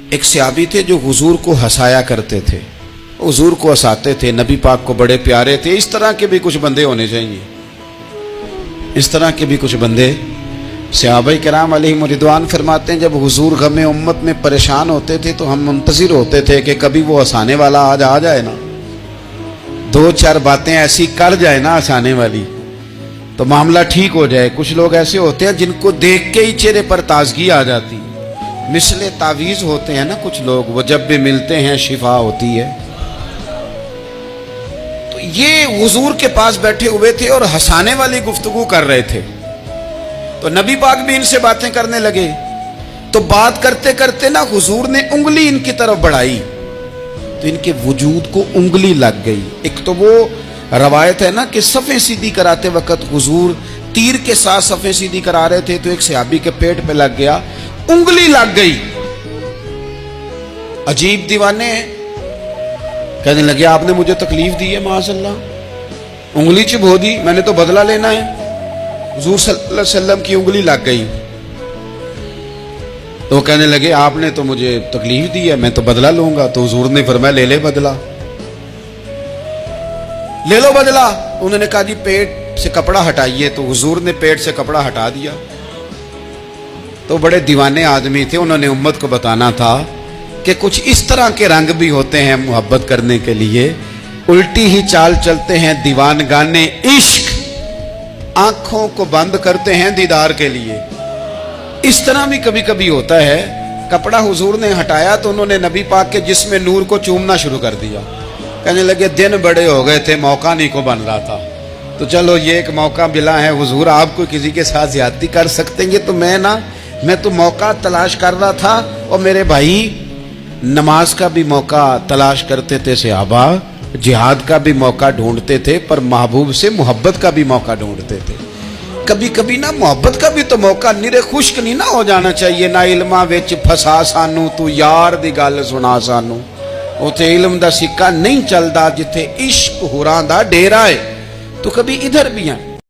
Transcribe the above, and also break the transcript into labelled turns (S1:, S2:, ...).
S1: ایک صحابی تھے جو حضور کو ہنسایا کرتے تھے، حضور کو ہنساتے تھے، نبی پاک کو بڑے پیارے تھے۔ اس طرح کے بھی کچھ بندے ہونے چاہیے، اس طرح کے بھی کچھ بندے۔ صحابہ کرام علیہم رضوان فرماتے ہیں جب حضور غم امت میں پریشان ہوتے تھے تو ہم منتظر ہوتے تھے کہ کبھی وہ ہنسانے والا آج آ جائے نا، دو چار باتیں ایسی کر جائے نا ہنسانے والی تو معاملہ ٹھیک ہو جائے۔ کچھ لوگ ایسے ہوتے ہیں جن کو دیکھ کے ہی چہرے پر تازگی آ جاتی، مثل تعویذ ہوتے ہیں نا کچھ لوگ، وہ جب بھی ملتے ہیں شفا ہوتی ہے۔ تو یہ حضور کے پاس بیٹھے ہوئے تھے اور ہنسانے والی گفتگو کر رہے تھے، تو نبی پاک بھی ان سے باتیں کرنے لگے۔ تو بات کرتے کرتے نا حضور نے انگلی ان کی طرف بڑھائی تو ان کے وجود کو انگلی لگ گئی۔ ایک تو وہ روایت ہے نا کہ صفیں سیدھی کراتے وقت حضور تیر کے ساتھ صفیں سیدھی کرا رہے تھے تو ایک صحابی کے پیٹ پہ لگ گیا، انگلی لگ گئی۔ عجیب دیوانے ہیں، کہنے لگے آپ نے مجھے تکلیف دی ہے، معاذ اللہ، انگلی چبھو دی، میں نے تو بدلہ لینا ہے۔ حضور صلی اللہ علیہ وسلم کی انگلی لگ گئی تو کہنے لگے آپ نے تو مجھے تکلیف دی ہے، میں تو بدلہ لوں گا۔ تو حضور نے فرمایا لے لے بدلہ، لے لو بدلہ۔ انہوں نے کہا جی پیٹ سے کپڑا ہٹائیے، تو حضور نے پیٹ سے کپڑا ہٹا دیا۔ تو بڑے دیوانے آدمی تھے، انہوں نے امت کو بتانا تھا کہ کچھ اس طرح کے رنگ بھی ہوتے ہیں محبت کرنے کے لیے، الٹی ہی چال چلتے ہیں دیوان گانے عشق، آنکھوں کو بند کرتے ہیں دیدار کے لیے۔ اس طرح بھی کبھی کبھی ہوتا ہے۔ کپڑا حضور نے ہٹایا تو انہوں نے نبی پاک کے جسم نور کو چومنا شروع کر دیا، کہنے لگے دن بڑے ہو گئے تھے، موقع نہیں کو بن رہا تھا، تو چلو یہ ایک موقع ملا ہے، حضور آپ کو کسی کے ساتھ زیادتی کر سکتے ہیں تو میں تو موقع تلاش کر رہا تھا۔ اور میرے بھائی نماز کا بھی موقع تلاش کرتے تھے صحابہ، جہاد کا بھی موقع ڈھونڈتے تھے، پر محبوب سے محبت کا بھی موقع ڈھونڈتے تھے۔ کبھی کبھی نا محبت کا بھی تو موقع نرے خشک نہیں نہ ہو جانا چاہیے۔ نہ علماں وچ پھسا سانو تو یار دی گل سنا سانو، اوتھے علم دا سکہ نہیں چلدا جتھے عشق ہوراں دا ڈیرا ہے۔ تو کبھی ادھر بھی ہیں